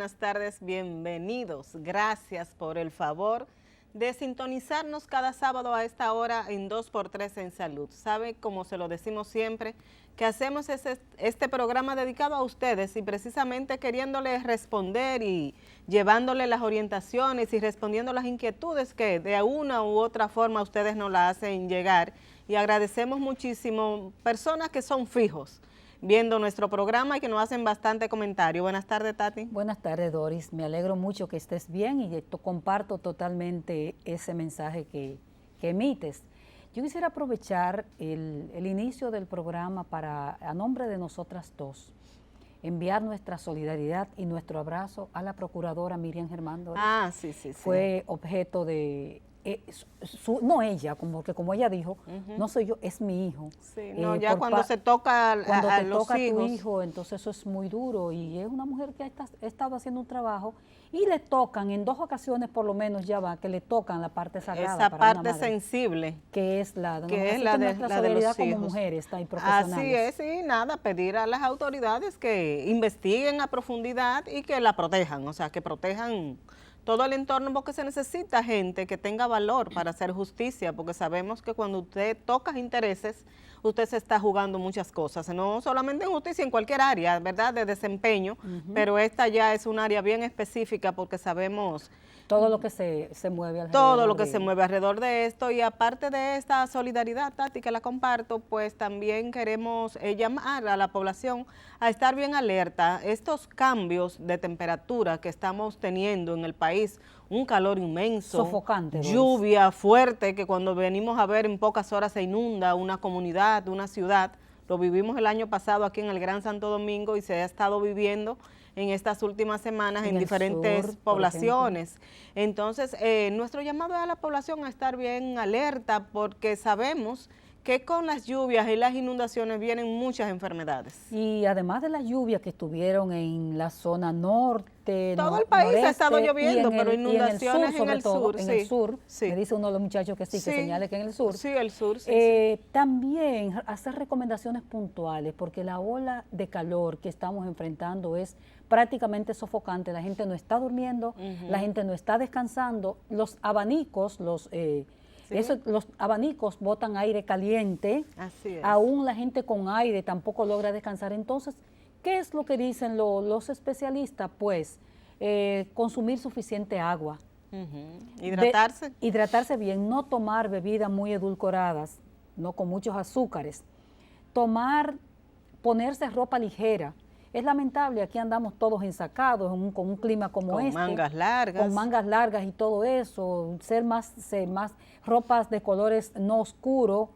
buenas tardes, bienvenidos. Gracias por el favor de sintonizarnos cada sábado a esta hora en 2x3 en Salud. Sabe, como se lo decimos siempre, que hacemos este programa dedicado a ustedes y precisamente queriéndoles responder y llevándole las orientaciones y respondiendo las inquietudes que de una u otra forma ustedes nos la hacen llegar. Y agradecemos muchísimo personas que son fijos viendo nuestro programa y que nos hacen bastante comentario. Buenas tardes, Tati. Buenas tardes, Doris. Me alegro mucho que estés bien y comparto totalmente ese mensaje que emites. Yo quisiera aprovechar el inicio del programa para, a nombre de nosotras dos, enviar nuestra solidaridad y nuestro abrazo a la procuradora Miriam Germán Doris. Sí. Fue objeto de... no ella, como ella dijo, no soy yo, es mi hijo. Sí, no, ya cuando se toca cuando a te los toca hijos. A tu hijo, entonces eso es muy duro y es una mujer que ha estado haciendo un trabajo y le tocan, en 2 ocasiones por lo menos ya va, que le tocan la parte sagrada. Esa para parte sensible. Que es la de nuestra solidaridad como mujeres y profesionales. Así es, y nada, pedir a las autoridades que investiguen a profundidad y que la protejan, o sea, que protejan todo el entorno, porque se necesita gente que tenga valor para hacer justicia, porque sabemos que cuando usted toca intereses, usted se está jugando muchas cosas, no solamente en justicia, en cualquier área, ¿verdad?, de desempeño, pero esta ya es un área bien específica porque sabemos todo lo que se mueve alrededor. Todo lo que se mueve alrededor de esto, y aparte de esta solidaridad, Tati, que la comparto, pues también queremos llamar a la población a estar bien alerta. Estos cambios de temperatura que estamos teniendo en el país, un calor inmenso, sofocante, lluvia fuerte, que cuando venimos a ver en pocas horas se inunda una comunidad, una ciudad. Lo vivimos el año pasado aquí en el Gran Santo Domingo y se ha estado viviendo en estas últimas semanas en diferentes poblaciones. Entonces, nuestro llamado es a la población a estar bien alerta, porque sabemos que con las lluvias y las inundaciones vienen muchas enfermedades. Y además de las lluvias que estuvieron en la zona norte, todo el país ha estado lloviendo, pero inundaciones en el sur. En el sur, me dice uno de los muchachos que sí, que señale que en el sur. Sí, el sur, También hacer recomendaciones puntuales, porque la ola de calor que estamos enfrentando es prácticamente sofocante. La gente no está durmiendo, la gente no está descansando. Los abanicos, los abanicos botan aire caliente. Así es. Aún la gente con aire tampoco logra descansar. Entonces, ¿qué es lo que dicen los especialistas? Pues consumir suficiente agua. Hidratarse. Hidratarse bien, no tomar bebidas muy edulcoradas, no con muchos azúcares. Ponerse ropa ligera. Es lamentable, aquí andamos todos ensacados con un clima como este. Con mangas largas. Con mangas largas y todo eso, ser más ropas de colores no oscuros,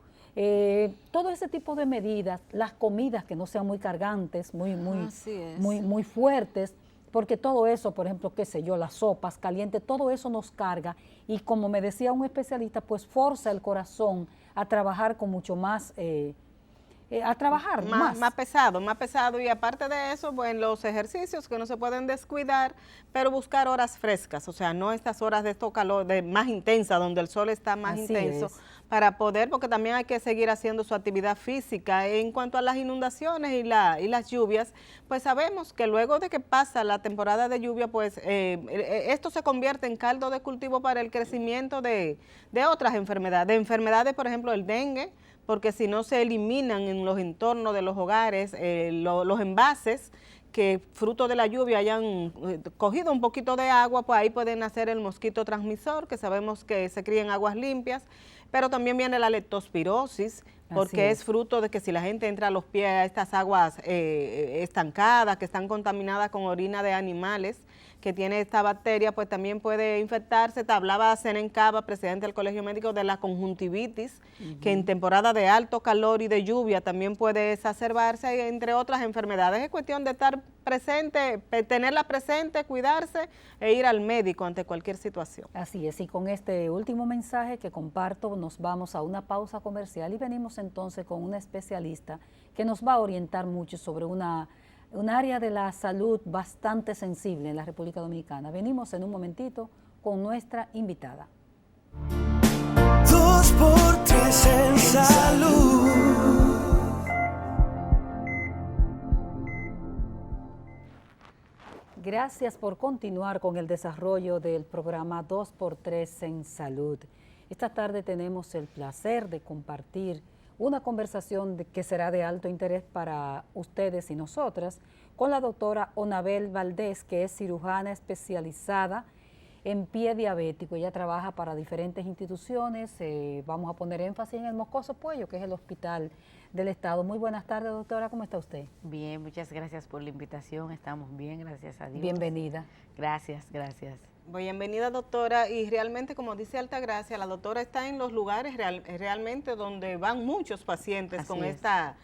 todo ese tipo de medidas, las comidas que no sean muy cargantes, muy fuertes, porque todo eso, por ejemplo, qué sé yo, las sopas calientes, todo eso nos carga y como me decía un especialista, pues forza el corazón a trabajar con mucho más... más pesado, y aparte de eso, pues los ejercicios que no se pueden descuidar, pero buscar horas frescas, o sea, no estas horas de esto calor más intensa, donde el sol está más intenso, para poder, porque también hay que seguir haciendo su actividad física. En cuanto a las inundaciones y las lluvias, pues sabemos que luego de que pasa la temporada de lluvia, pues esto se convierte en caldo de cultivo para el crecimiento de otras enfermedades, por ejemplo, el dengue, porque si no se eliminan en los entornos de los hogares los envases que fruto de la lluvia hayan cogido un poquito de agua, pues ahí puede nacer el mosquito transmisor, que sabemos que se cría en aguas limpias, pero también viene la leptospirosis, porque es fruto de que si la gente entra a los pies a estas aguas estancadas, que están contaminadas con orina de animales, que tiene esta bacteria, pues también puede infectarse. Te hablaba Senen Cava, presidente del Colegio Médico, de la conjuntivitis, que en temporada de alto calor y de lluvia también puede exacerbarse, entre otras enfermedades. Es cuestión de estar presente, tenerla presente, cuidarse e ir al médico ante cualquier situación. Así es, y con este último mensaje que comparto, nos vamos a una pausa comercial y venimos entonces con una especialista que nos va a orientar mucho sobre un área de la salud bastante sensible en la República Dominicana. Venimos en un momentito con nuestra invitada. 2x3 en salud. Gracias por continuar con el desarrollo del programa 2x3 en Salud. Esta tarde tenemos el placer de compartir una conversación que será de alto interés para ustedes y nosotras con la doctora Onabel Valdés, que es cirujana especializada en pie diabético. Ella trabaja para diferentes instituciones. Vamos a poner énfasis en el Moscoso Puello, que es el hospital del Estado. Muy buenas tardes, doctora. ¿Cómo está usted? Bien, muchas gracias por la invitación. Estamos bien, gracias a Dios. Bienvenida. Gracias, gracias. Bienvenida, doctora. Y realmente, como dice Altagracia, la doctora está en los lugares realmente donde van muchos pacientes Así con es. esta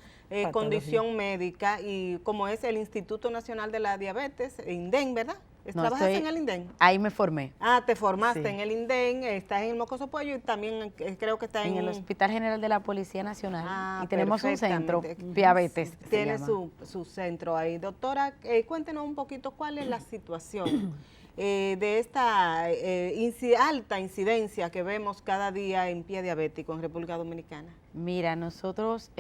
condición médica, y como es el Instituto Nacional de la Diabetes, INDEN, ¿verdad? No, ¿Trabajas en el INDEN? Ahí me formé. Ah, te formaste Sí. en el INDEN, estás en el Moscoso Puello y también creo que está En el Hospital General de la Policía Nacional. Ah, y tenemos un centro, perfectamente. diabetes. se Tiene llama. su centro ahí. Doctora, cuéntenos un poquito cuál es la situación de esta alta incidencia que vemos cada día en pie diabético en República Dominicana. Mira, nosotros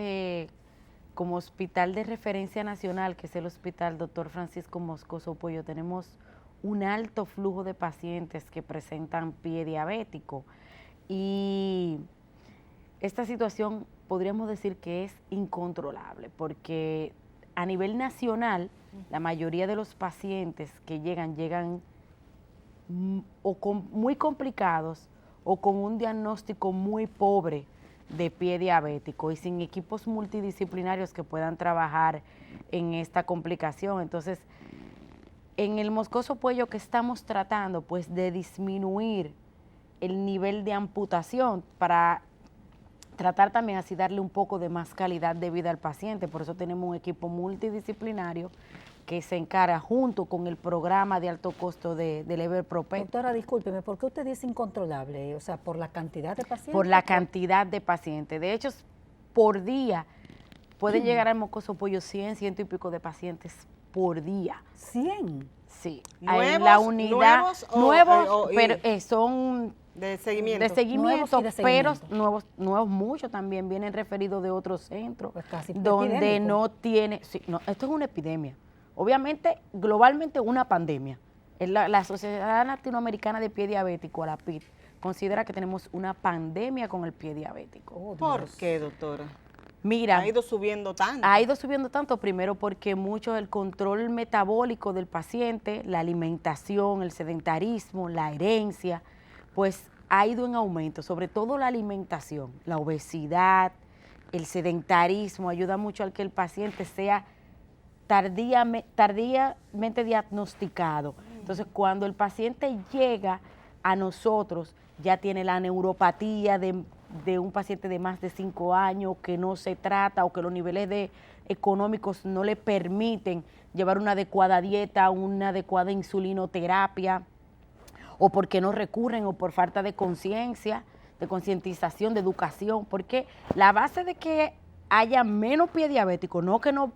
como Hospital de Referencia Nacional, que es el Hospital Dr. Francisco Moscoso Puello, tenemos un alto flujo de pacientes que presentan pie diabético. Y esta situación podríamos decir que es incontrolable, porque a nivel nacional, la mayoría de los pacientes que llegan muy complicados o con un diagnóstico muy pobre de pie diabético y sin equipos multidisciplinarios que puedan trabajar en esta complicación. Entonces, en el Moscoso Puello, que estamos tratando, pues, de disminuir el nivel de amputación para tratar también así darle un poco de más calidad de vida al paciente. Por eso tenemos un equipo multidisciplinario que se encarga junto con el programa de alto costo del Everpropet. Doctora, discúlpeme, ¿por qué usted dice incontrolable? O sea, ¿por la cantidad de pacientes? Por la cantidad de pacientes. De hecho, por día pueden llegar al Moscoso Puello 100, ciento y pico de pacientes por día. 100. Sí. ¿Nuevos? En la unidad, ¿Nuevos nuevos, y pero son de seguimiento? de seguimiento, Nuevos y de seguimiento. pero nuevos muchos también vienen referidos de otros centros, Pues casi donde epidémico. no tiene, sí, no, esto es una epidemia. Obviamente, globalmente una pandemia. La Sociedad Latinoamericana de Pie Diabético, la PID, considera que tenemos una pandemia con el pie diabético. Oh, ¿Por Dios. qué, doctora? Mira, Ha ido subiendo tanto. ha ido subiendo tanto, primero porque mucho el control metabólico del paciente, la alimentación, el sedentarismo, la herencia, pues ha ido en aumento, sobre todo la alimentación, la obesidad, el sedentarismo, ayuda mucho al que el paciente sea tardíamente diagnosticado. Entonces, cuando el paciente llega a nosotros, ya tiene la neuropatía de un paciente de más de 5 años que no se trata o que los niveles económicos no le permiten llevar una adecuada dieta, una adecuada insulinoterapia, o porque no recurren o por falta de conciencia, de concientización, de educación, porque la base de que haya menos pie diabético, no que no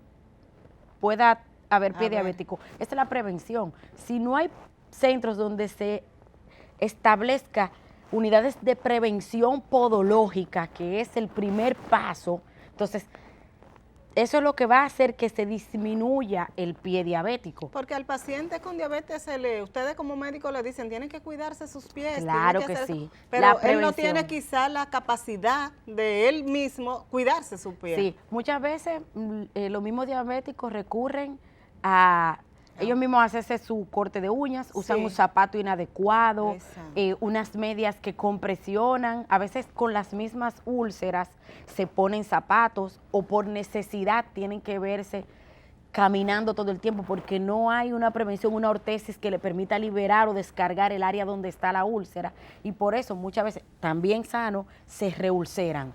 pueda haber pie diabético, esa es la prevención. Si no hay centros donde se establezca unidades de prevención podológica, que es el primer paso, entonces eso es lo que va a hacer que se disminuya el pie diabético. Porque al paciente con diabetes, ustedes como médicos le dicen, tienen que cuidarse sus pies. Claro tienen que hacer- sí. Pero La él no prevención. tiene quizá la capacidad de él mismo cuidarse sus pies. Sí, muchas veces los mismos diabéticos recurren a ellos mismos hacerse su corte de uñas, usan Sí. un zapato inadecuado, Exacto. unas medias que compresionan, a veces con las mismas úlceras se ponen zapatos o por necesidad tienen que verse caminando todo el tiempo porque no hay una prevención, una ortesis que le permita liberar o descargar el área donde está la úlcera y por eso muchas veces también sano se reulceran.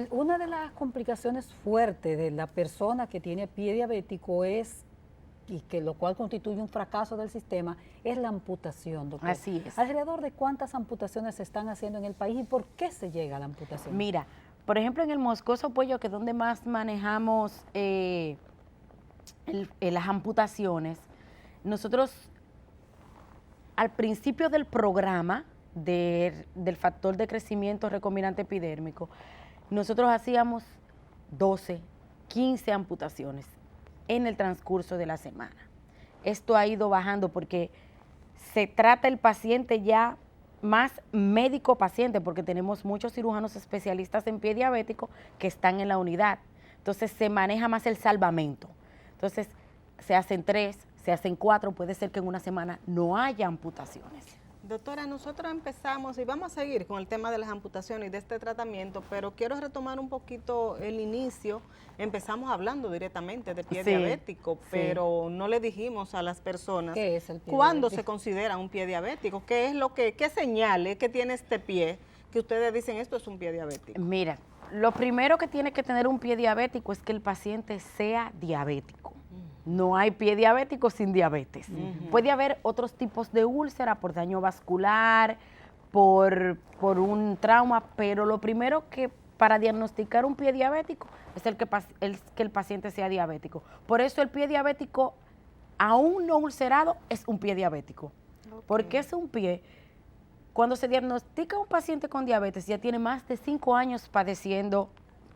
Una de las complicaciones fuertes de la persona que tiene pie diabético es, y que lo cual constituye un fracaso del sistema, es la amputación, doctor. Así es. ¿Alrededor de cuántas amputaciones se están haciendo en el país y por qué se llega a la amputación? Mira, por ejemplo, en el Moscoso Puello, que es donde más manejamos las amputaciones, nosotros al principio del programa del factor de crecimiento recombinante epidérmico, nosotros hacíamos 12, 15 amputaciones en el transcurso de la semana. esto ha ido bajando porque se trata el paciente ya más médico-paciente, porque tenemos muchos cirujanos especialistas en pie diabético que están en la unidad. Entonces se maneja más el salvamento. Entonces se hacen 3, se hacen 4, puede ser que en una semana no haya amputaciones. Doctora, nosotros empezamos y vamos a seguir con el tema de las amputaciones y de este tratamiento, pero quiero retomar un poquito el inicio. Empezamos hablando directamente de pie diabético, pero no le dijimos a las personas ¿Qué es el pie cuándo diabético? se considera un pie diabético, qué es lo que, qué señales que tiene este pie, que ustedes dicen esto es un pie diabético. Mira, lo primero que tiene que tener un pie diabético es que el paciente sea diabético. No hay pie diabético sin diabetes. Puede haber otros tipos de úlcera por daño vascular, por un trauma, pero lo primero que para diagnosticar un pie diabético es que el paciente sea diabético. Por eso el pie diabético, aún no ulcerado, es un pie diabético. Porque es un pie, cuando se diagnostica un paciente con diabetes, ya tiene más de 5 años padeciendo,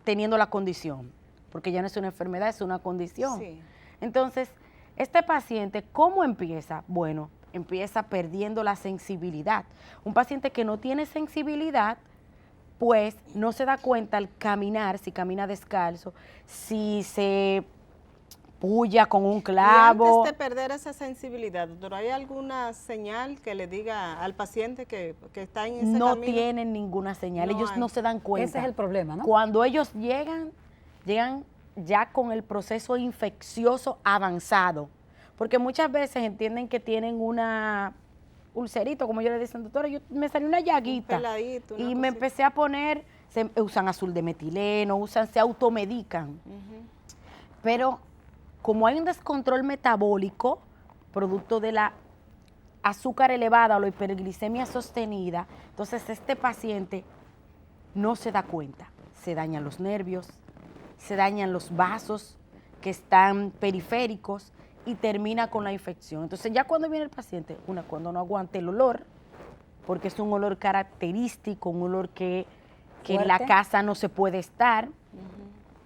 teniendo la condición, porque ya no es una enfermedad, es una condición. Sí. Entonces, este paciente, ¿cómo empieza? Bueno, empieza perdiendo la sensibilidad. Un paciente que no tiene sensibilidad, pues no se da cuenta al caminar, si camina descalzo, si se puya con un clavo. Y antes de perder esa sensibilidad, doctor, ¿hay alguna señal que le diga al paciente que está en ese No camino? tienen ninguna señal, No ellos hay. no se dan cuenta. Ese es el problema, ¿no? Cuando ellos llegan ya con el proceso infeccioso avanzado, porque muchas veces entienden que tienen una ulcerito, como yo le dicen, doctora, me salió una llaguita peladito, una y me cosita. empecé a poner, usan azul de metileno, se automedican, pero como hay un descontrol metabólico, producto de la azúcar elevada o la hiperglicemia sostenida, entonces este paciente no se da cuenta, se dañan los nervios, se dañan los vasos que están periféricos y termina con la infección. Entonces ya cuando viene el paciente, cuando no aguante el olor, porque es un olor característico, un olor que en la Fuerte. casa no se puede estar,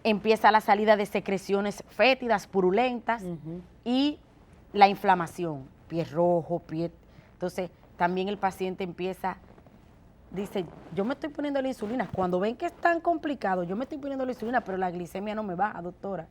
empieza la salida de secreciones fétidas, purulentas y la inflamación, pie rojo, Entonces también el paciente dice, yo me estoy poniendo la insulina. Cuando ven que es tan complicado, yo me estoy poniendo la insulina, pero la glicemia no me baja, doctora.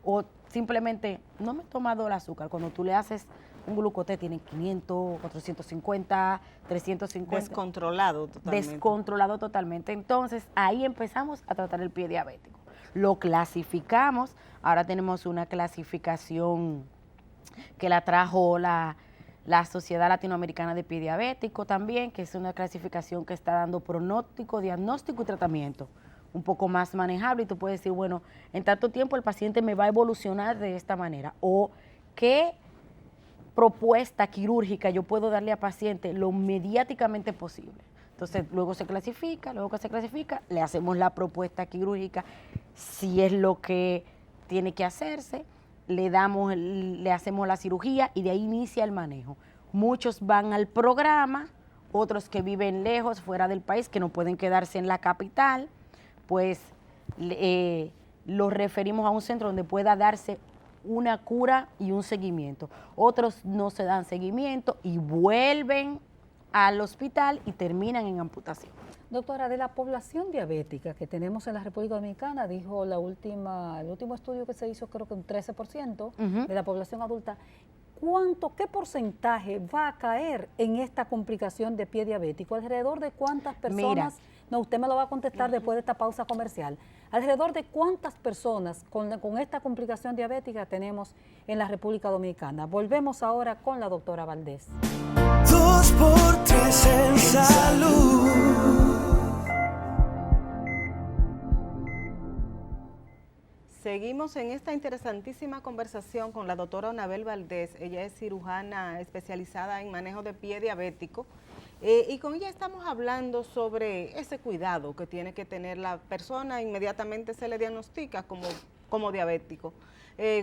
O simplemente no me he tomado el azúcar. Cuando tú le haces un glucoté, tienen 500, 450, 350. Descontrolado totalmente. Descontrolado totalmente. Entonces, ahí empezamos a tratar el pie diabético. Lo clasificamos. Ahora tenemos una clasificación que la trajo la Sociedad Latinoamericana de Pie Diabético también, que es una clasificación que está dando pronóstico, diagnóstico y tratamiento un poco más manejable, y tú puedes decir, bueno, en tanto tiempo el paciente me va a evolucionar de esta manera, o qué propuesta quirúrgica yo puedo darle al paciente lo mediáticamente posible. Entonces, luego que se clasifica, le hacemos la propuesta quirúrgica, si es lo que tiene que hacerse, le hacemos la cirugía y de ahí inicia el manejo. Muchos van al programa, otros que viven lejos, fuera del país, que no pueden quedarse en la capital, pues los referimos a un centro donde pueda darse una cura y un seguimiento. Otros no se dan seguimiento y vuelven al hospital y terminan en amputación. Doctora, de la población diabética que tenemos en la República Dominicana, dijo el último estudio que se hizo, creo que un 13% de la población adulta, ¿qué porcentaje va a caer en esta complicación de pie diabético? ¿Alrededor de cuántas personas? No, usted me lo va a contestar después de esta pausa comercial. ¿Alrededor de cuántas personas con esta complicación diabética tenemos en la República Dominicana? Volvemos ahora con la doctora Valdés. 2 por 3 en salud. Seguimos en esta interesantísima conversación con la doctora Onabel Valdés. Ella es cirujana especializada en manejo de pie diabético y con ella estamos hablando sobre ese cuidado que tiene que tener la persona. Inmediatamente se le diagnostica como diabético.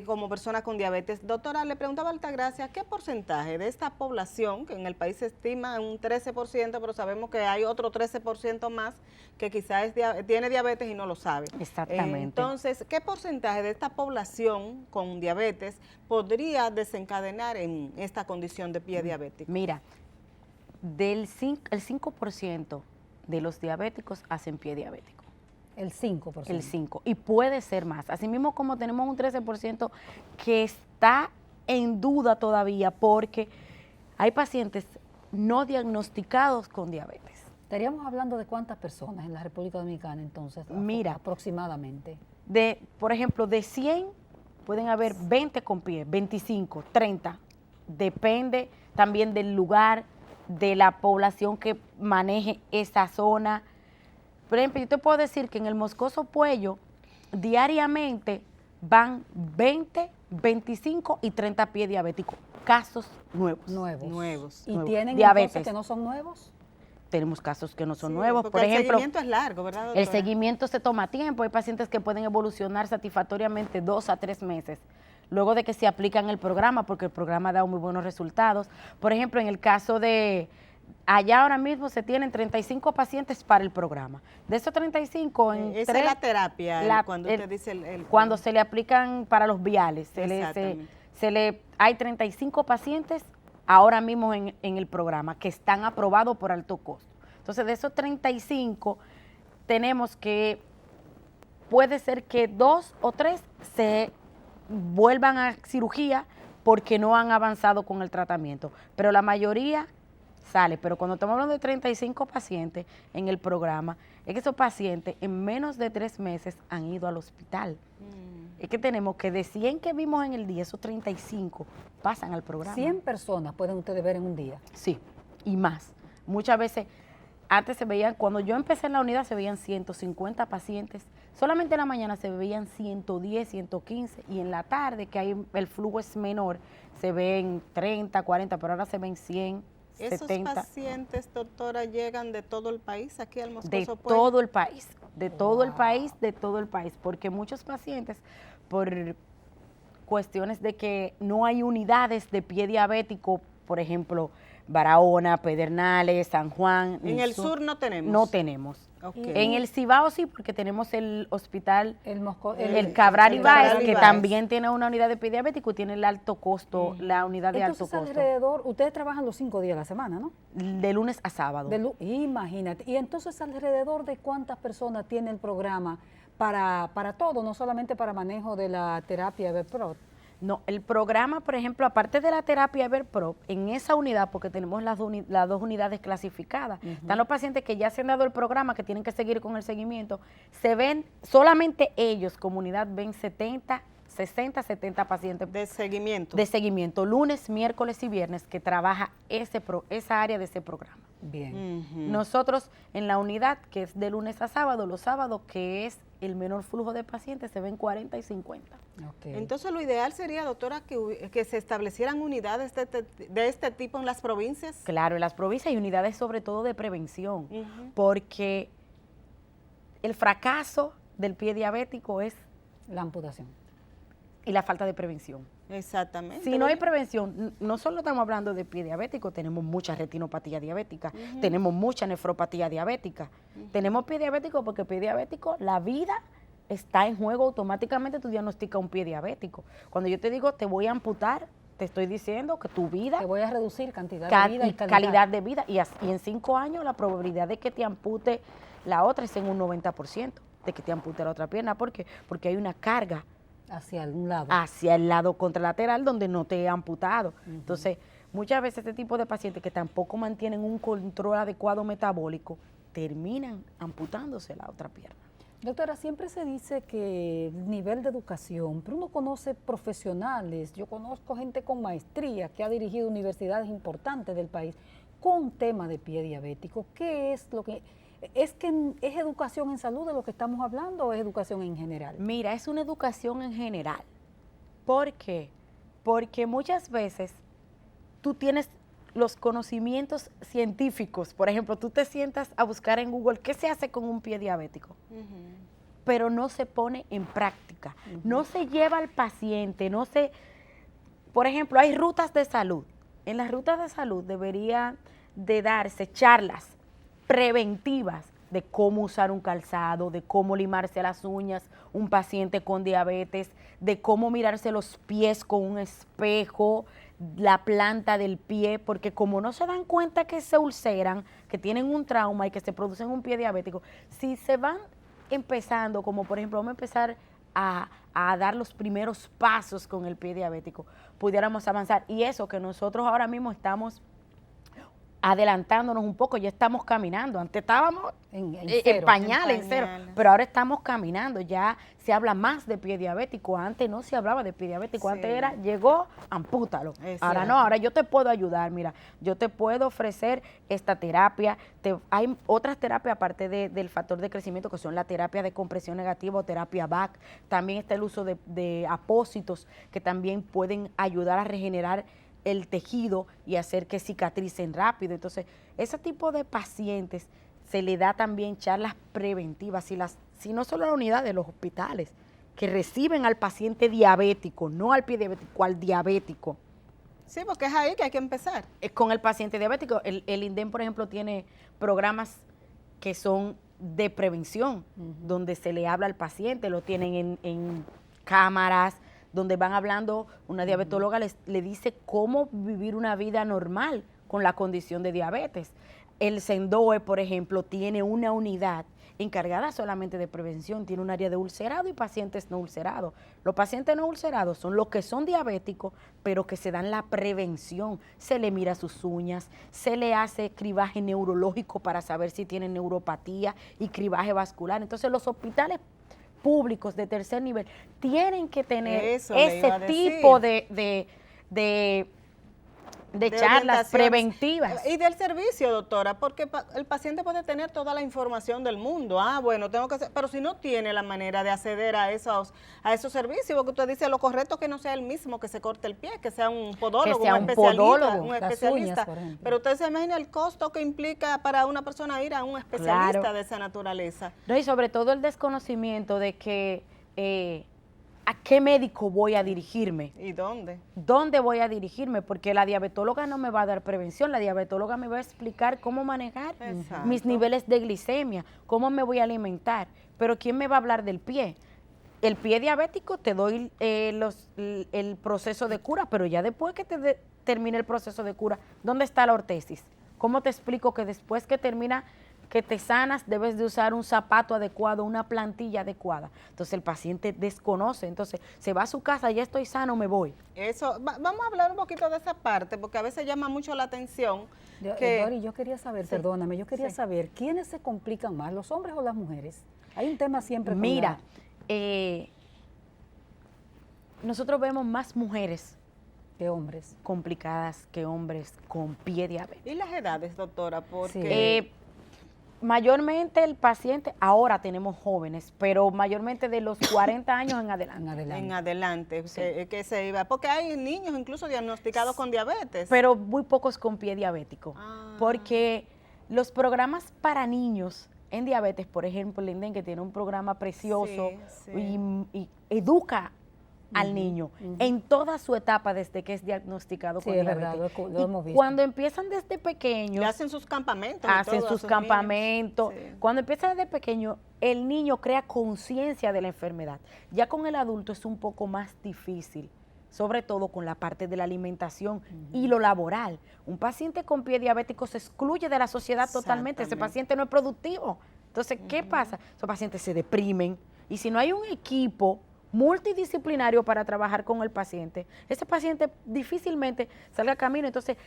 como persona con diabetes. Doctora, le preguntaba a Altagracia, ¿qué porcentaje de esta población, que en el país se estima un 13%, pero sabemos que hay otro 13% más que quizás tiene diabetes y no lo sabe? Exactamente. Entonces, ¿qué porcentaje de esta población con diabetes podría desencadenar en esta condición de pie diabético? Mira, el 5% de los diabéticos hacen pie diabético. El 5%. El 5%. Y puede ser más. Asimismo, como tenemos un 13% que está en duda todavía porque hay pacientes no diagnosticados con diabetes. Estaríamos hablando de cuántas personas en la República Dominicana, entonces, Mira, aproximadamente. Por ejemplo, de 100 pueden haber 20 con pie, 25, 30. Depende también del lugar, de la población que maneje esa zona. Por ejemplo, yo te puedo decir que en el Moscoso Puello diariamente van 20, 25 y 30 pies diabéticos, casos nuevos. Nuevos. ¿Y tienen diabetes entonces que no son nuevos? Tenemos casos que no son Sí, nuevos. porque Por ejemplo, el seguimiento es largo, ¿verdad, doctora? el seguimiento se toma tiempo. Hay pacientes que pueden evolucionar satisfactoriamente 2 a 3 meses luego de que se aplican el programa, porque el programa da muy buenos resultados. Por ejemplo, en el caso de allá ahora mismo se tienen 35 pacientes para el programa. De esos 35, esa es la terapia, cuando usted dice cuando se le aplican para los viales, Exactamente. hay 35 pacientes ahora mismo en el programa que están aprobados por alto costo. Entonces, de esos 35, tenemos que, puede ser que 2 o 3 se vuelvan a cirugía porque no han avanzado con el tratamiento, pero la mayoría sale. Pero cuando estamos hablando de 35 pacientes en el programa, es que esos pacientes en menos de 3 meses han ido al hospital. Es que tenemos que de 100 que vimos en el día, esos 35 pasan al programa. 100 personas pueden ustedes ver en un día. Sí, y más. Muchas veces, antes se veían, cuando yo empecé en la unidad se veían 150 pacientes, solamente en la mañana se veían 110, 115, y en la tarde, que ahí el flujo es menor, se ven 30, 40, pero ahora se ven 100, ¿Esos 70. pacientes, doctora, llegan de todo el país aquí al Moscoso De Puello? todo el país, de todo el país, de todo el país, porque muchos pacientes, por cuestiones de que no hay unidades de pie diabético, por ejemplo, Barahona, Pedernales, San Juan. En el sur no tenemos. No tenemos. Okay. En el Cibao sí, porque tenemos el hospital, El Cabral el Ibáez, Cabral que Ibáez. también tiene una unidad de pie diabético y tiene el alto costo, la unidad de Entonces, alto costo, alrededor, ustedes trabajan los 5 días a la semana, ¿no? de lunes a sábado. Imagínate. Y entonces, alrededor de cuántas personas tiene el programa para todo, no solamente para manejo de la terapia Everpro. No, el programa, por ejemplo, aparte de la terapia Everpro, en esa unidad, porque tenemos las dos unidades clasificadas, están los pacientes que ya se han dado el programa, que tienen que seguir con el seguimiento, se ven, solamente ellos, comunidad, ven 60, 70 pacientes De seguimiento. de seguimiento, lunes, miércoles y viernes, que trabaja esa área de ese programa. Bien. Nosotros en la unidad, que es de lunes a sábado, los sábados, que es el menor flujo de pacientes, se ven 40 y 50. Okay. Entonces, lo ideal sería, doctora, que se establecieran unidades de este tipo en las provincias. Claro, en las provincias hay unidades sobre todo de prevención, porque el fracaso del pie diabético es La amputación. y la falta de prevención. Exactamente. Si no hay prevención, no solo estamos hablando de pie diabético, tenemos mucha retinopatía diabética, tenemos mucha nefropatía diabética, tenemos pie diabético porque pie diabético, la vida está en juego, automáticamente tú diagnosticas un pie diabético. Cuando yo te digo te voy a amputar, te estoy diciendo que tu vida Te voy a reducir cantidad de vida y calidad de vida, y en 5 años la probabilidad de que te ampute la otra es en un 90%, de que te ampute la otra pierna. ¿Por qué? Porque hay una carga hacia algún lado. hacia el lado contralateral donde no te he amputado. Entonces, muchas veces este tipo de pacientes que tampoco mantienen un control adecuado metabólico, terminan amputándose la otra pierna. Doctora, siempre se dice que el nivel de educación, pero uno conoce profesionales, yo conozco gente con maestría que ha dirigido universidades importantes del país con tema de pie diabético. ¿Qué es lo que... ¿Es educación en salud de lo que estamos hablando o es educación en general? Mira, es una educación en general. ¿Por qué? Porque muchas veces tú tienes los conocimientos científicos. Por ejemplo, tú te sientas a buscar en Google qué se hace con un pie diabético, pero no se pone en práctica. diagnóstica, no se lleva al paciente, por ejemplo, hay rutas de salud. En las rutas de salud deberían de darse charlas preventivas de cómo usar un calzado, de cómo limarse las uñas, un paciente con diabetes, de cómo mirarse los pies con un espejo, la planta del pie, porque como no se dan cuenta que se ulceran, que tienen un trauma y que se producen un pie diabético, si se van empezando, como por ejemplo vamos a empezar a dar los primeros pasos con el pie diabético, pudiéramos avanzar. Y eso que nosotros ahora mismo estamos adelantándonos un poco, ya estamos caminando. Antes estábamos en pañales, en cero, pero ahora estamos caminando, ya se habla más de pie diabético. Antes no se hablaba de pie diabético, antes era, llegó, ampútalo. Ahora no, ahora yo te puedo ayudar, mira, yo te puedo ofrecer esta terapia. Hay otras terapias aparte del factor de crecimiento, que son la terapia de compresión negativa o terapia BAC. También está el uso de apósitos, que también pueden ayudar a regenerar el tejido y hacer que cicatricen rápido. Entonces, ese tipo de pacientes se le da también charlas preventivas, si no solo a la unidad de los hospitales, que reciben al paciente diabético, no al pie diabético, al diabético. Sí, porque es ahí que hay que empezar. Con el paciente diabético. El INDEM, por ejemplo, tiene programas que son de prevención, donde se le habla al paciente, lo tienen en cámaras, donde van hablando, una diabetóloga le dice cómo vivir una vida normal con la condición de diabetes. El SENDOE, por ejemplo, tiene una unidad encargada solamente de prevención, tiene un área de ulcerado y pacientes no ulcerados. Los pacientes no ulcerados son los que son diabéticos, pero que se dan la prevención. Se le mira sus uñas, se le hace cribaje neurológico para saber si tienen neuropatía y cribaje vascular. Entonces, los hospitales públicos de tercer nivel tienen que tener ese tipo de charlas preventivas. Y del servicio, doctora, porque el paciente puede tener toda la información del mundo. Bueno, tengo que hacer, pero si no tiene la manera de acceder a esos servicios, porque usted dice, lo correcto es que no sea el mismo que se corte el pie, que sea un podólogo, un especialista. Uñas, pero usted se imagina el costo que implica para una persona ir a un especialista de esa naturaleza. No, y sobre todo el desconocimiento de que ¿a qué médico voy a dirigirme? ¿Y dónde? ¿Dónde voy a dirigirme? Porque la diabetóloga no me va a dar prevención, la diabetóloga me va a explicar cómo manejar mis niveles de glicemia, cómo me voy a alimentar. Pero ¿quién me va a hablar del pie? El pie diabético te doy el proceso de cura, pero ya después que termine el proceso de cura, ¿dónde está la ortesis? ¿Cómo te explico que después que termina, que te sanas, debes de usar un zapato adecuado, una plantilla adecuada? Entonces el paciente desconoce, entonces se va a su casa, ya estoy sano, me voy. Eso, vamos a hablar un poquito de esa parte, porque a veces llama mucho la atención. Dori, yo quería saber, perdóname, yo quería saber, ¿quiénes se complican más, los hombres o las mujeres? Hay un tema siempre. Mira, nosotros vemos más mujeres que hombres complicadas que hombres con pie diabético. ¿Y las edades, doctora? Porque mayormente el paciente, ahora tenemos jóvenes, pero mayormente de los 40 años en adelante. En adelante, que se iba, porque hay niños incluso diagnosticados con diabetes. Pero muy pocos con pie diabético, porque los programas para niños en diabetes, por ejemplo, el INDEM, que tiene un programa precioso y educa al niño en toda su etapa desde que es diagnosticado con diabetes. Verdad, lo hemos visto. Cuando empiezan desde pequeños, le hacen sus campamentos. Cuando empiezan desde pequeño, el niño crea conciencia de la enfermedad. Ya con el adulto es un poco más difícil, sobre todo con la parte de la alimentación y lo laboral. Un paciente con pie diabético se excluye de la sociedad totalmente. Ese paciente no es productivo. Entonces, ¿qué pasa? Esos pacientes se deprimen, y si no hay un equipo multidisciplinario para trabajar con el paciente, ese paciente difícilmente salga a camino. Entonces,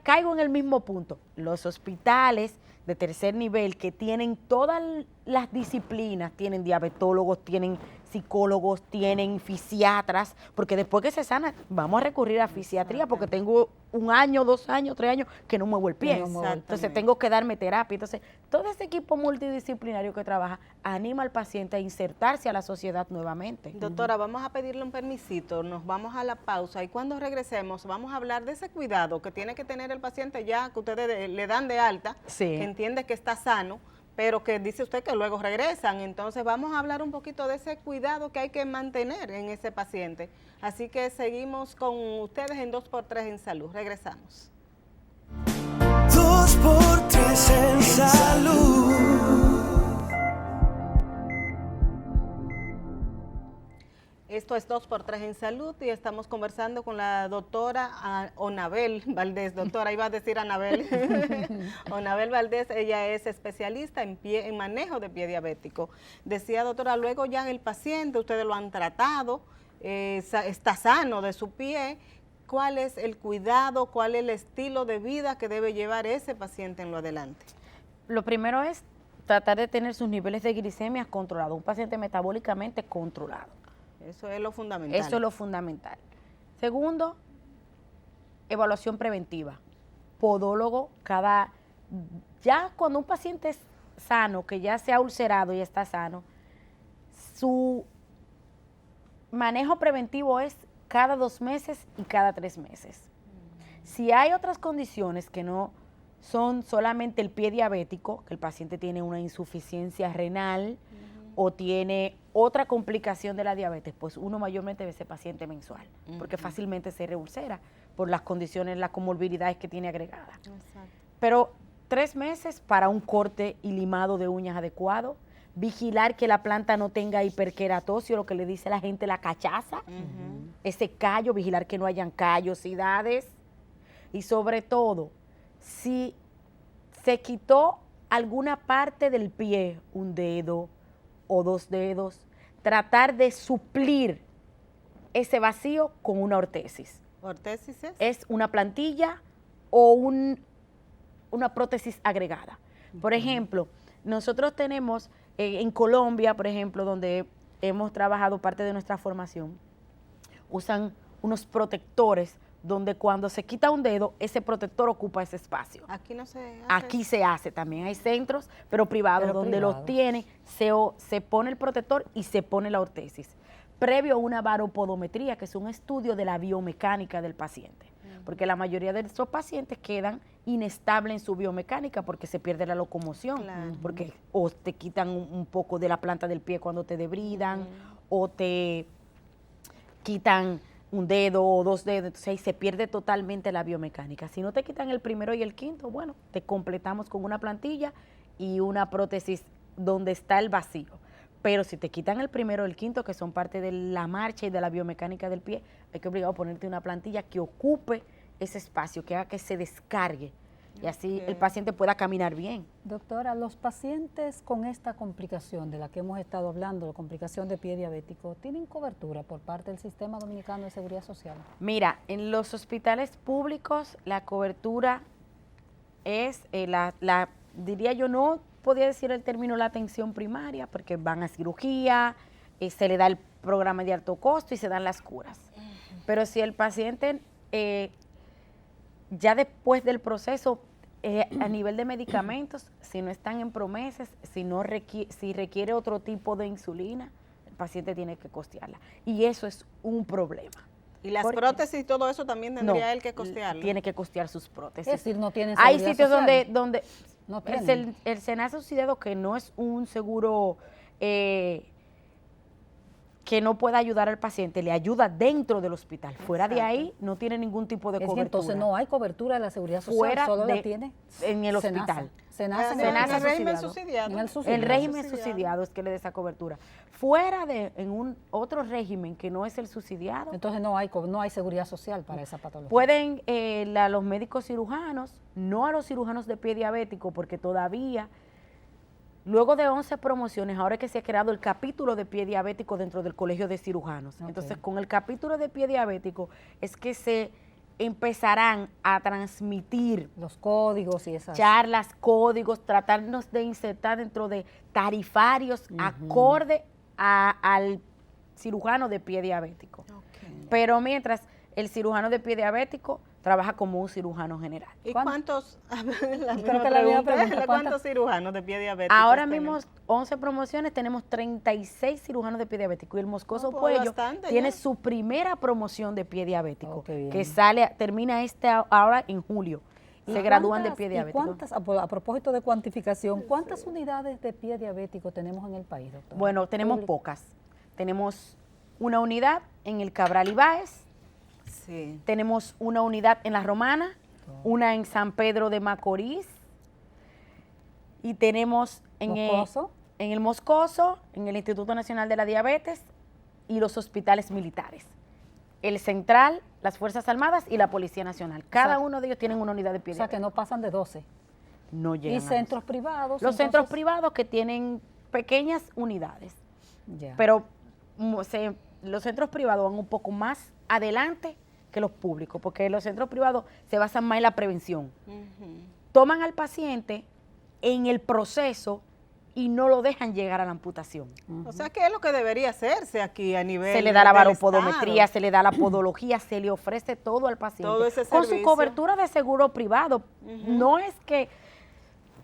caigo en el mismo punto. Los hospitales de tercer nivel que tienen todas las disciplinas, tienen diabetólogos, tienen psicólogos, tienen fisiatras, porque después que se sana, vamos a recurrir a fisiatría, porque tengo 1 año, 2 años, 3 años que no muevo el pie. Entonces tengo que darme terapia. Entonces, todo ese equipo multidisciplinario que trabaja anima al paciente a insertarse a la sociedad nuevamente. Doctora, vamos a pedirle un permisito, nos vamos a la pausa y cuando regresemos vamos a hablar de ese cuidado que tiene que tener el paciente ya que ustedes le dan de alta, que entiende que está sano, pero que dice usted que luego regresan. Entonces vamos a hablar un poquito de ese cuidado que hay que mantener en ese paciente. Así que seguimos con ustedes en 2x3 en salud. Regresamos. 2x3 en salud. Esto es 2x3 en salud y estamos conversando con la doctora Onabel Valdés. Doctora, iba a decir Anabel. Onabel Valdés, ella es especialista en manejo de pie diabético. Decía, doctora, luego ya el paciente, ustedes lo han tratado, está sano de su pie. ¿Cuál es el cuidado, cuál es el estilo de vida que debe llevar ese paciente en lo adelante? Lo primero es tratar de tener sus niveles de glicemia controlados, un paciente metabólicamente controlado. Eso es lo fundamental. Eso es lo fundamental. Segundo, evaluación preventiva. Podólogo, ya cuando un paciente es sano, que ya se ha ulcerado y está sano, su manejo preventivo es cada 2 meses y cada 3 meses. Si hay otras condiciones que no son solamente el pie diabético, que el paciente tiene una insuficiencia renal, o tiene otra complicación de la diabetes, pues uno mayormente ve ese paciente mensual, porque fácilmente se reulcera por las condiciones, las comorbilidades que tiene agregadas. Exacto. Pero 3 meses para un corte y limado de uñas adecuado, vigilar que la planta no tenga hiperqueratosis, o lo que le dice la gente la cachaza, ese callo, vigilar que no hayan callosidades, y sobre todo, si se quitó alguna parte del pie, un dedo o 2 dedos, tratar de suplir ese vacío con una ortesis. ¿Ortesis es? Es una plantilla o una prótesis agregada. Por ejemplo, nosotros tenemos en Colombia, por ejemplo, donde hemos trabajado parte de nuestra formación, usan unos protectores donde cuando se quita un dedo, ese protector ocupa ese espacio. Aquí no se hace. Aquí se hace también, hay centros, pero privados, donde los tiene, se pone el protector y se pone la ortesis, previo a una baropodometría, que es un estudio de la biomecánica del paciente, porque la mayoría de nuestros pacientes quedan inestables en su biomecánica porque se pierde la locomoción, porque o te quitan un poco de la planta del pie cuando te debridan, o te quitan un dedo o 2 dedos, entonces ahí se pierde totalmente la biomecánica. Si no te quitan el primero y el quinto, bueno, te completamos con una plantilla y una prótesis donde está el vacío. Pero si te quitan el primero o el quinto, que son parte de la marcha y de la biomecánica del pie, hay que obligado a ponerte una plantilla que ocupe ese espacio, que haga que se descargue y así el paciente pueda caminar bien. Doctora, los pacientes con esta complicación de la que hemos estado hablando, la complicación de pie diabético, ¿tienen cobertura por parte del Sistema Dominicano de Seguridad Social? Mira, en los hospitales públicos la cobertura es, diría yo, no podía decir el término la atención primaria, porque van a cirugía, se le da el programa de alto costo y se dan las curas. Pero si el paciente ya después del proceso, a nivel de medicamentos, si no están en promesas, si requiere otro tipo de insulina, el paciente tiene que costearla. Y eso es un problema. ¿Y las prótesis y todo eso también tendría él que costearlo? Tiene que costear sus prótesis. Es decir, no tienen Hay seguridad sitios social. donde No tienen. el SENASA subsidiado, que no es un seguro que no pueda ayudar al paciente, le ayuda dentro del hospital. Fuera de ahí no tiene ningún tipo de Es que cobertura. entonces no hay cobertura de la Seguridad Social, Fuera solo la de- tiene en el SENASA. hospital. SENASA, En el régimen subsidiado. subsidiado. En el subsidiado. El régimen subsidiado es que le dé esa cobertura. Fuera de otro régimen que no es el subsidiado, Entonces no hay seguridad social para esa patología. pueden a los médicos cirujanos, no a los cirujanos de pie diabético, porque todavía, luego de 11 promociones, ahora es que se ha creado el capítulo de pie diabético dentro del Colegio de Cirujanos. Ok. Entonces, con el capítulo de pie diabético es que se empezarán a transmitir Los códigos y esas. charlas, códigos, tratarnos de insertar dentro de tarifarios acorde al cirujano de pie diabético. Pero mientras el cirujano de pie diabético trabaja como un cirujano general. ¿Y ¿Cuánto? cuántos? La misma Creo que la misma pregunta, pregunta, ¿cuántos cirujanos de pie diabético? Ahora mismo, 11 promociones, tenemos 36 cirujanos de pie diabético, y el Moscoso Oh, pues Puello bastante tiene ya. su primera promoción de pie diabético, Oh, qué bien. que termina ahora en julio. se gradúan de pie diabético. ¿Cuántas, a propósito de cuantificación, cuántas unidades de pie diabético tenemos en el país, doctora? Bueno, tenemos pocas. Tenemos una unidad en el Cabral Ibáez, Sí. tenemos una unidad en La Romana, una en San Pedro de Macorís, y tenemos en ¿Moscoso? en el Moscoso, en el Instituto Nacional de la Diabetes y los hospitales militares. El Central, las Fuerzas Armadas y la Policía Nacional. Cada uno de ellos tienen una unidad de pie O sea, que diabético. no pasan de 12. No llegan ¿Y a centros 12. privados? Los centros entonces? privados que tienen pequeñas unidades, Ya. pero los centros privados van un poco más adelante que los públicos, porque los centros privados se basan más en la prevención. Toman al paciente en el proceso y no lo dejan llegar a la amputación. O sea, ¿qué es lo que debería hacerse aquí a nivel Se le da la del varopodometría, Estado? se le da la podología, se le ofrece todo al paciente. Todo ese con su servicio. cobertura de seguro privado. No es que,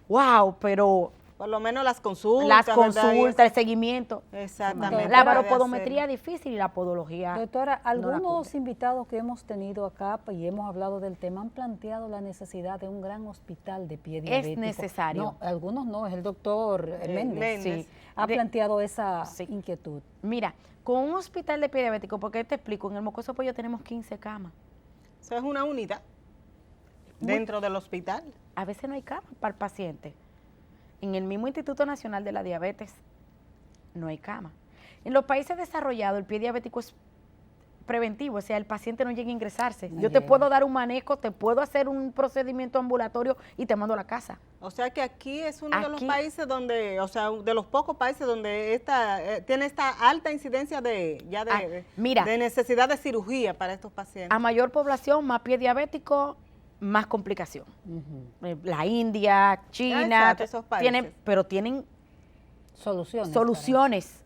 wow, pero Por lo menos las consultas. las ¿verdad? Y consultas, el seguimiento. Exactamente. La para varopodometría es hacerlo. difícil y la podología. Doctora, no la algunos cubre. invitados que hemos tenido acá y hemos hablado del tema han planteado la necesidad de un gran hospital de pie diabético. necesario. No, algunos no, es el doctor Méndez. Méndez. Sí. Ha De- planteado esa Sí. inquietud. Mira, con un hospital de pie diabético, porque te explico, en el Mocoso Pollo tenemos 15 camas. Eso es una unidad dentro del hospital. A veces no hay cama para el paciente. En el mismo Instituto Nacional de la Diabetes no hay cama. En los países desarrollados el pie diabético es preventivo, o sea, el paciente no llega a ingresarse. No Yo te llega. puedo dar un manejo, te puedo hacer un procedimiento ambulatorio y te mando a la casa. O sea que aquí es uno de los Aquí- países donde, o sea, de los pocos países donde tiene esta alta incidencia mira. de necesidad de cirugía para estos pacientes. A mayor población, más pie diabético, más complicación. La India, China, exacto, esos países. pero tienen Soluciones. soluciones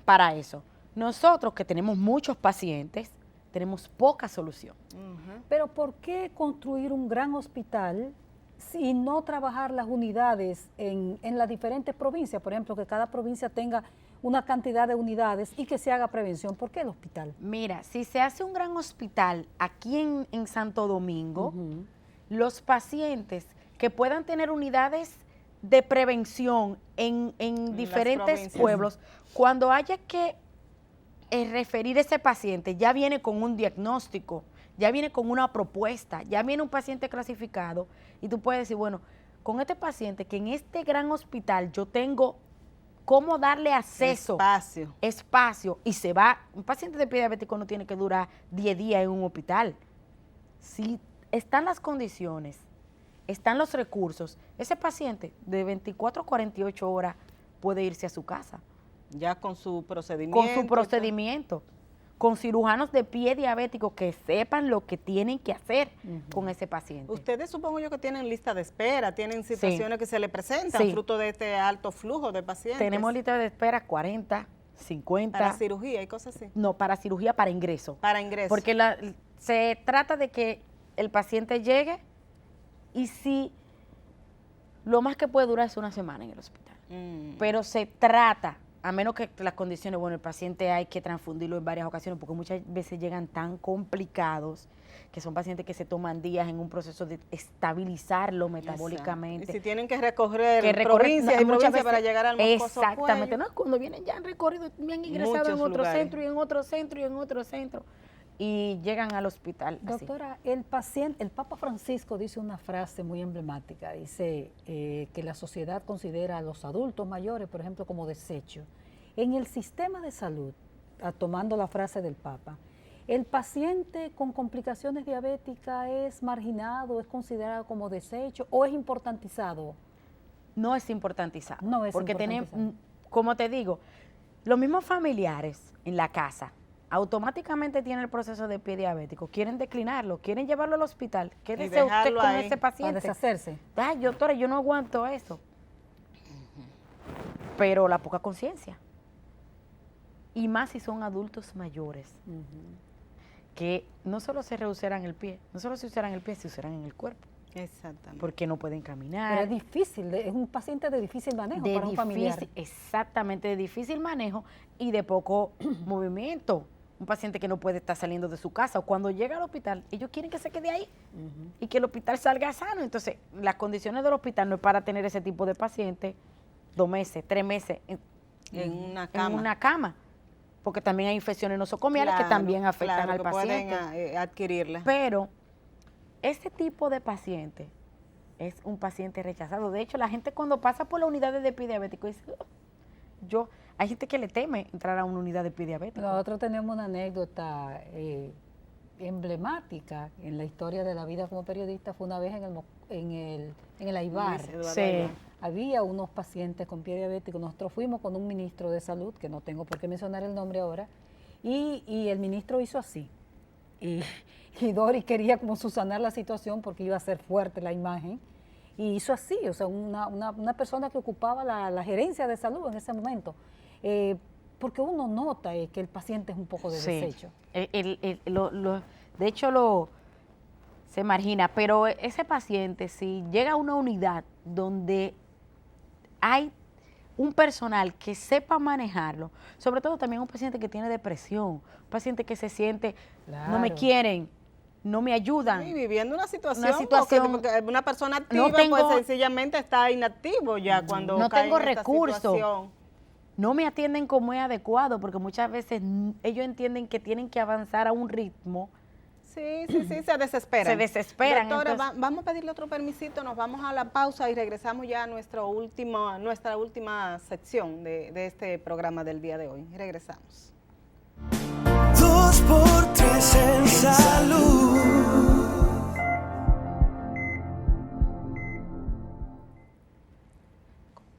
para eso. Nosotros que tenemos muchos pacientes, tenemos poca solución. Pero ¿por qué construir un gran hospital y no trabajar las unidades en las diferentes provincias? Por ejemplo, que cada provincia tenga una cantidad de unidades y que se haga prevención. ¿Por qué el hospital? Mira, si se hace un gran hospital aquí en Santo Domingo, los pacientes que puedan tener unidades de prevención en las diferentes provincias. pueblos, cuando haya que referir ese paciente, ya viene con un diagnóstico, ya viene con una propuesta, ya viene un paciente clasificado y tú puedes decir, bueno, con este paciente que en este gran hospital yo tengo cómo darle acceso, espacio y se va, un paciente de pie diabético no tiene que durar 10 días en un hospital. Si están las condiciones, están los recursos, ese paciente de 24 a 48 horas puede irse a su casa. Ya con su procedimiento. Con su procedimiento, con cirujanos de pie diabético que sepan lo que tienen que hacer con ese paciente. Ustedes supongo yo que tienen lista de espera, tienen situaciones que se le presentan Sí. fruto de este alto flujo de pacientes. Tenemos lista de espera 40, 50. Para cirugía y cosas así. No, para cirugía, para ingreso. Para ingreso. Porque se trata de que el paciente llegue y si lo más que puede durar es una semana en el hospital. Pero se trata, a menos que las condiciones, bueno, el paciente hay que transfundirlo en varias ocasiones porque muchas veces llegan tan complicados que son pacientes que se toman días en un proceso de estabilizarlo metabólicamente. Y si tienen que recorrer que provincias y muchas provincias veces- para llegar al Moscoso Exactamente, Cuello. no, cuando vienen ya han recorrido, me han ingresado Muchos en otro lugares. centro y en otro centro y en otro centro y llegan al hospital. así. Doctora, el Papa Francisco dice una frase muy emblemática, dice que la sociedad considera a los adultos mayores, por ejemplo, como desecho. En el sistema de salud, tomando la frase del Papa, ¿el paciente con complicaciones diabéticas es marginado, es considerado como desecho o es importantizado? No es importantizado. No es porque importantizado. tenemos, como te digo, los mismos familiares en la casa automáticamente tienen el proceso de pie diabético, quieren declinarlo, quieren llevarlo al hospital. ¿Qué Y desea usted dejarlo con ahí ese Para paciente? deshacerse. Ay, doctora, yo no aguanto eso. Pero la poca conciencia. Y más si son adultos mayores, que no solo se reusaran el pie, no solo se usaran el pie, se usaran en el cuerpo, Exactamente. porque no pueden Pero caminar. es difícil, es un paciente de difícil manejo para un familiar. Exactamente, de difícil manejo y de poco movimiento. un paciente que no puede estar saliendo de su casa, o cuando llega al hospital, ellos quieren que se quede ahí y que el hospital salga sano. Entonces, las condiciones del hospital no es para tener ese tipo de paciente 2 meses, 3 meses en una cama, porque también hay infecciones nosocomiales que también afectan al paciente. Pueden adquirirla. Pero ese tipo de paciente es un paciente rechazado. De hecho, la gente cuando pasa por la unidad de pie diabético dice, hay gente que le teme entrar a una unidad de pie diabético. Nosotros tenemos una anécdota emblemática en la historia de la vida como periodista. Fue una vez en el Aibar. Sí. Había unos pacientes con pie diabético. Nosotros fuimos con un ministro de salud, que no tengo por qué mencionar el nombre ahora, y el ministro hizo así. Y Doris quería como subsanar la situación porque iba a ser fuerte la imagen. Y hizo así, o sea, una persona que ocupaba la gerencia de salud en ese momento. Porque uno nota que el paciente es un poco de desecho. De hecho, se margina, pero ese paciente, si llega a una unidad donde hay un personal que sepa manejarlo, sobre todo también un paciente que tiene depresión, un paciente que se siente, no me quieren, no me ayudan. Y viviendo una situación porque una persona activa pues sencillamente está inactivo ya cuando no cae tengo en esta recursos, situación. No me atienden como es adecuado, porque muchas veces ellos entienden que tienen que avanzar a un ritmo. Sí, se desesperan. Se desesperan. Doctora, entonces, vamos a pedirle otro permisito, nos vamos a la pausa y regresamos ya a nuestra última sección de este programa del día de hoy. Regresamos. 2x3 en salud.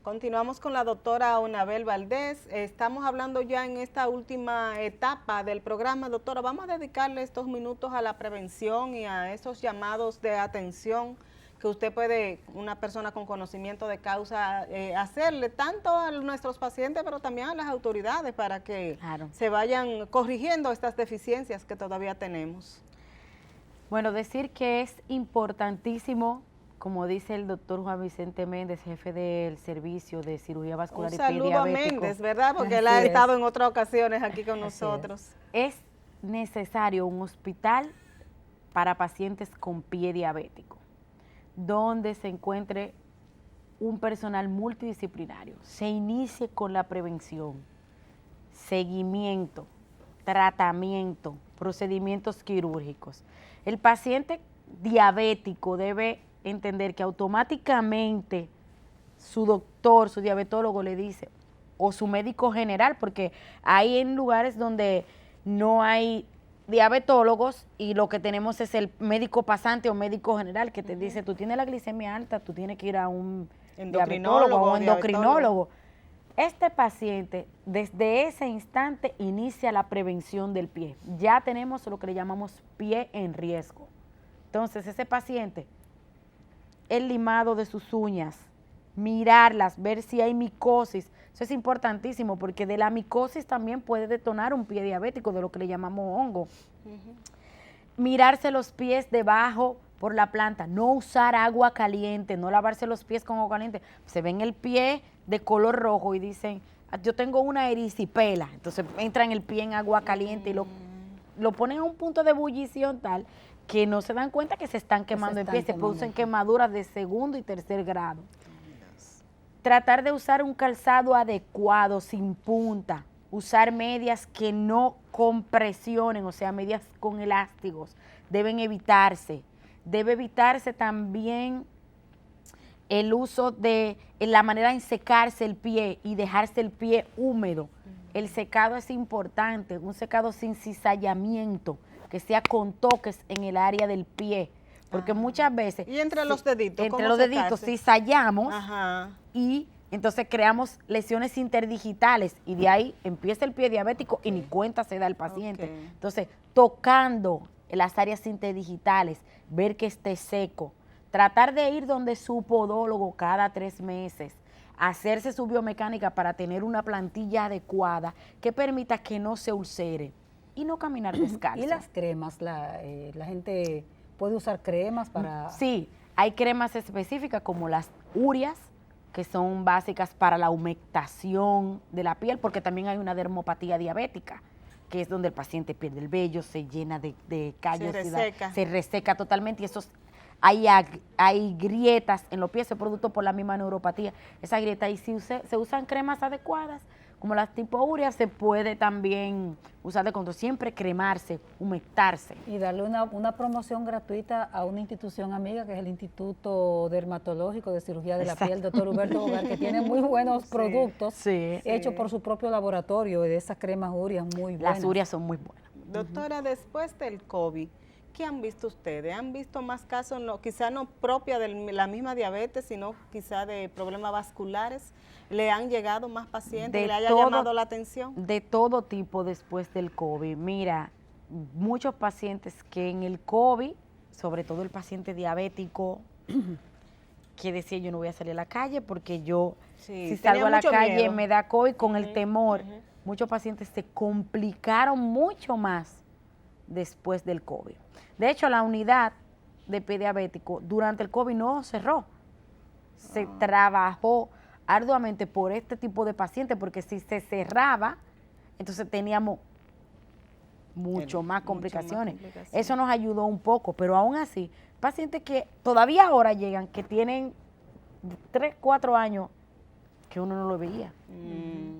Continuamos con la doctora Onabel Valdés. Estamos hablando ya en esta última etapa del programa. Doctora, vamos a dedicarle estos minutos a la prevención y a esos llamados de atención que usted puede, una persona con conocimiento de causa, hacerle tanto a nuestros pacientes, pero también a las autoridades para que se vayan corrigiendo estas deficiencias que todavía tenemos. Bueno, decir que es importantísimo, como dice el doctor Juan Vicente Méndez, jefe del servicio de cirugía vascular y pie diabético. Un saludo a Méndez, ¿verdad? Porque él ha estado en otras ocasiones aquí con nosotros. Es necesario un hospital para pacientes con pie diabético, donde se encuentre un personal multidisciplinario, se inicie con la prevención, seguimiento, tratamiento, procedimientos quirúrgicos. El paciente diabético debe entender que automáticamente su doctor, su diabetólogo le dice, o su médico general, porque hay en lugares donde no hay diabetólogos y lo que tenemos es el médico pasante o médico general que te dice, tú tienes la glicemia alta, tú tienes que ir a un diabetólogo o un endocrinólogo. Este paciente, desde ese instante, inicia la prevención del pie. Ya tenemos lo que le llamamos pie en riesgo. Entonces, ese paciente, el limado de sus uñas, mirarlas, ver si hay micosis. Eso es importantísimo porque de la micosis también puede detonar un pie diabético, de lo que le llamamos hongo. Mirarse los pies debajo por la planta, no usar agua caliente, no lavarse los pies con agua caliente. Se ven el pie de color rojo y dicen, yo tengo una erisipela, entonces entran el pie en agua caliente y lo ponen a un punto de ebullición tal que no se dan cuenta que se están quemando el pie, se producen quemaduras de segundo y tercer grado. Tratar de usar un calzado adecuado, sin punta, usar medias que no compresionen, o sea, medias con elásticos, deben evitarse. Debe evitarse también el uso de la manera en secarse el pie y dejarse el pie húmedo. El secado es importante, un secado sin cizallamiento, que sea con toques en el área del pie, porque muchas veces... Y entre los deditos, entre los deditos cizallamos y entonces creamos lesiones interdigitales y de ahí empieza el pie diabético y ni cuenta se da el paciente. Entonces, tocando las áreas interdigitales, ver que esté seco, tratar de ir donde su podólogo cada 3 meses, hacerse su biomecánica para tener una plantilla adecuada que permita que no se ulcere y no caminar descalzo. ¿Y las cremas? La gente puede usar cremas para...? Sí, hay cremas específicas como las urias, que son básicas para la humectación de la piel, porque también hay una dermopatía diabética. que es donde el paciente pierde el vello, se llena de callosidad, reseca. se reseca totalmente y hay grietas en los pies, eso es producto por la misma neuropatía. Esa grieta, y si se usan cremas adecuadas, como las tipo urea, se puede también usar de control. Siempre cremarse, humectarse. Y darle una promoción gratuita a una institución amiga, que es el Instituto Dermatológico de Cirugía de la Piel, doctor Huberto Bogar, que tiene muy buenos productos hechos por su propio laboratorio, y de esas cremas urias muy buenas. Las urias son muy buenas. Doctora, después del COVID, ¿qué han visto ustedes? ¿Han visto más casos, quizá no propia de la misma diabetes, sino quizá de problemas vasculares? ¿Le han llegado más pacientes? ¿Le haya llamado la atención? De todo tipo después del COVID. Mira, muchos pacientes que en el COVID, sobre todo el paciente diabético, que decía yo no voy a salir a la calle porque yo, si salgo a la calle miedo. me da COVID con el temor. Muchos pacientes se complicaron mucho más después del COVID. De hecho, la unidad de pie diabético durante el COVID no cerró. Se trabajó arduamente por este tipo de pacientes, porque si se cerraba, entonces teníamos mucho más complicaciones. Eso nos ayudó un poco, pero aún así, pacientes que todavía ahora llegan, que tienen 3, 4 años, que uno no lo veía.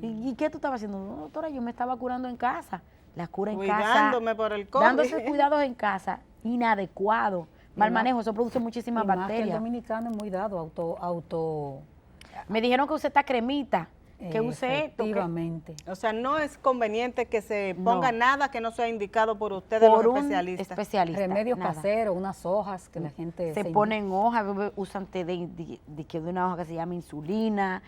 ¿Y qué tú estabas haciendo? No, doctora, yo me estaba curando en casa. La cura en casa. Cuidándome por el COVID. Dándose cuidados en casa, inadecuado, mal manejo, eso produce muchísimas Más que el bacterias. dominicano es muy dado auto Me dijeron que use esta cremita, que use esto. efectivamente. O sea, no es conveniente que se ponga nada que no sea indicado por ustedes, Por los un especialistas. especialista. Remedios nada. caseros, unas hojas que la gente Se ponen hojas, usan té de una hoja que se llama insulina,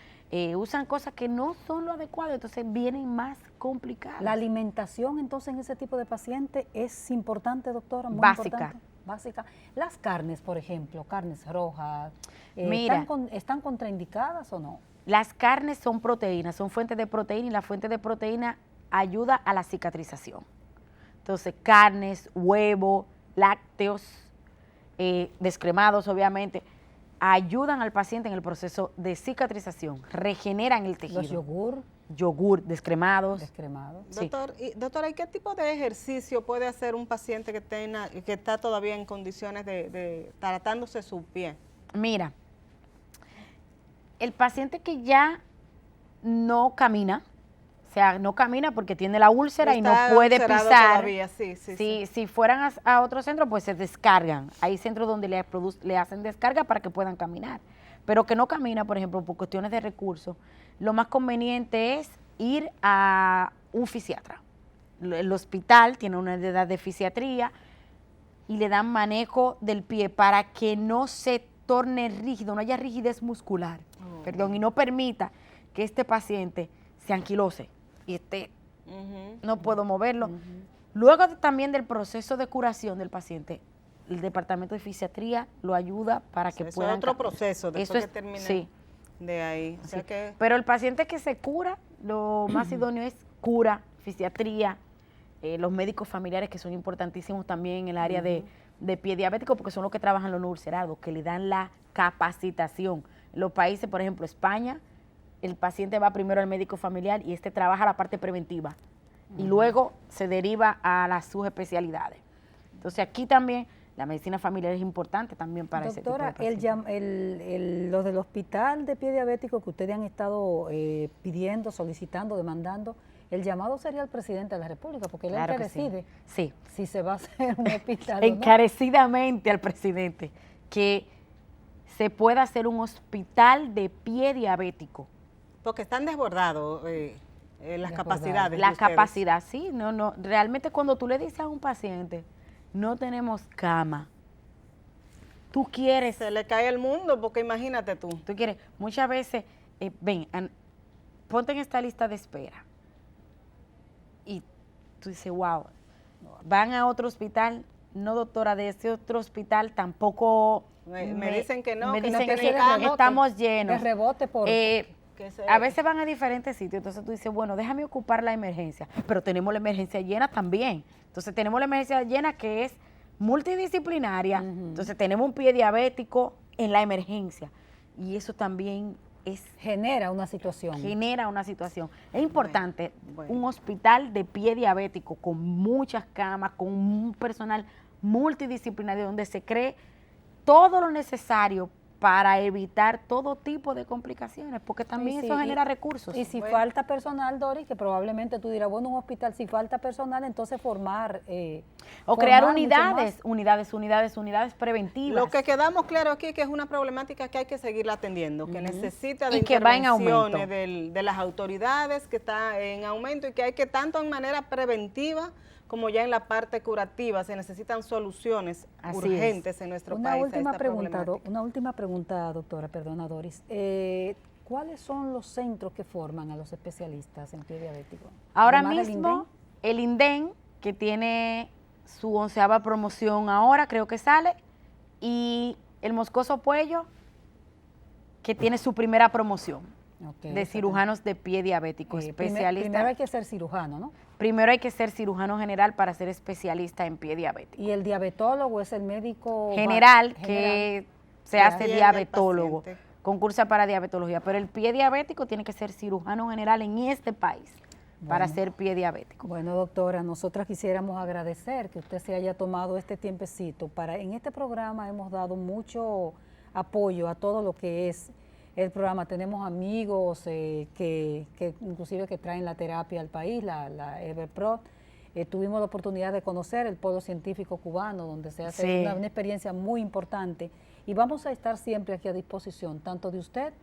usan cosas que no son lo adecuado, entonces vienen más complicadas. La alimentación, entonces, en ese tipo de paciente es importante, doctora, muy Básica. importante. Básica. Las carnes, por ejemplo, carnes rojas, Mira. ¿están contraindicadas o no? Las carnes son proteínas, son fuentes de proteína y la fuente de proteína ayuda a la cicatrización. Entonces, carnes, huevo, lácteos, descremados, obviamente, ayudan al paciente en el proceso de cicatrización, regeneran el tejido. Los yogur descremados. descremados. Sí. Doctora, ¿y qué tipo de ejercicio puede hacer un paciente que está todavía en condiciones de tratándose su pie? Mira, el paciente que ya no camina, o sea, no camina porque tiene la úlcera y no Está puede ulcerado pisar. todavía, sí. Si fueran a otro centro, pues se descargan. Hay centros donde le hacen descarga para que puedan caminar. Pero que no camina, por ejemplo, por cuestiones de recursos, lo más conveniente es ir a un fisiatra. El hospital tiene una unidad de fisiatría y le dan manejo del pie para que no se torne rígido, no haya rigidez muscular, y no permita que este paciente se anquilose y no puedo moverlo. Luego también del proceso de curación del paciente, el departamento de fisiatría lo ayuda para que Eso puedan... es otro proceso después que termine Sí, de ahí. O sea sí. que Pero el paciente que se cura, lo más idóneo es cura, fisiatría, los médicos familiares, que son importantísimos también en el área de pie diabético, porque son los que trabajan los no ulcerados, que le dan la capacitación. En los países, por ejemplo, España, el paciente va primero al médico familiar y trabaja la parte preventiva y luego se deriva a las subespecialidades. Entonces aquí también la medicina familiar es importante también para ese tipo de Doctora, pacientes. los del hospital de pie diabético que ustedes han estado pidiendo, solicitando, demandando, el llamado sería al presidente de la República, porque él es el que decide Sí. si se va a hacer un hospital o no. Encarecidamente al presidente que se pueda hacer un hospital de pie diabético. porque están desbordados las capacidades. La de ustedes. capacidad, sí, no, realmente cuando tú le dices a un paciente, no tenemos cama, tú quieres, Se le cae el mundo, porque imagínate tú. muchas veces, ponte en esta lista de espera y tú dices, wow, van a otro hospital, no doctora, de ese otro hospital tampoco Me dicen que no, me que no dicen tienen que cama. estamos llenos. De rebote por... A veces van a diferentes sitios, entonces tú dices, bueno, déjame ocupar la emergencia, pero tenemos la emergencia llena también. Entonces tenemos la emergencia llena que es multidisciplinaria, entonces tenemos un pie diabético en la emergencia y eso también genera una situación. Es importante Bueno. un hospital de pie diabético con muchas camas, con un personal multidisciplinario donde se cree todo lo necesario para evitar todo tipo de complicaciones, porque también Sí, eso sí, genera recursos. Y si falta personal, Doris, que probablemente tú dirás, bueno, un hospital, si falta personal, entonces formar. O crear formar mucho unidades preventivas. Lo que quedamos claro aquí es que es una problemática que hay que seguirla atendiendo, que necesita de Y que va en aumento. intervenciones de las autoridades, que está en aumento y que hay que tanto en manera preventiva como ya en la parte curativa se necesitan soluciones Así urgentes en nuestro país a esta problemática. Una última pregunta, doctora, perdona, Doris. ¿Cuáles son los centros que forman a los especialistas en pie diabético? Ahora Además del mismo, el INDEN, que tiene su 11ª promoción ahora, creo que sale, y el Moscoso Puello, que tiene su primera promoción de cirujanos de pie diabético, especialistas. Primero hay que ser cirujano, ¿no? Primero hay que ser cirujano general para ser especialista en pie diabético. Y el diabetólogo es el médico General, que se hace atiende al diabetólogo, paciente. concursa para diabetología, pero el pie diabético tiene que ser cirujano general en este país para ser pie diabético. Bueno, doctora, nosotras quisiéramos agradecer que usted se haya tomado este tiempecito. En este programa hemos dado mucho apoyo a todo lo que es el programa. Tenemos amigos que inclusive que traen la terapia al país, la Everpro. Tuvimos la oportunidad de conocer el Polo Científico Cubano, donde se hace una experiencia muy importante. Y vamos a estar siempre aquí a disposición, tanto de usted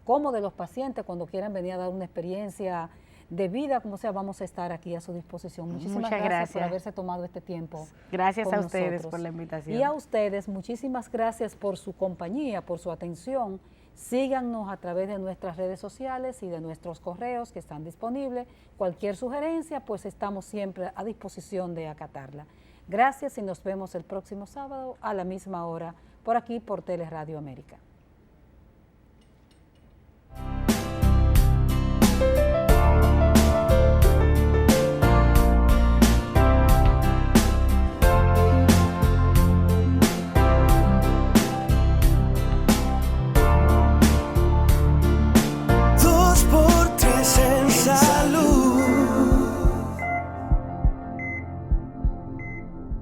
como de los pacientes, cuando quieran venir a dar una experiencia de vida, como sea, vamos a estar aquí a su disposición. Muchísimas gracias por haberse tomado este tiempo. Gracias con a ustedes nosotros. por la invitación. Y a ustedes, muchísimas gracias por su compañía, por su atención. Síganos a través de nuestras redes sociales y de nuestros correos que están disponibles. Cualquier sugerencia, pues estamos siempre a disposición de acatarla. Gracias y nos vemos el próximo sábado a la misma hora por aquí por Teleradio América.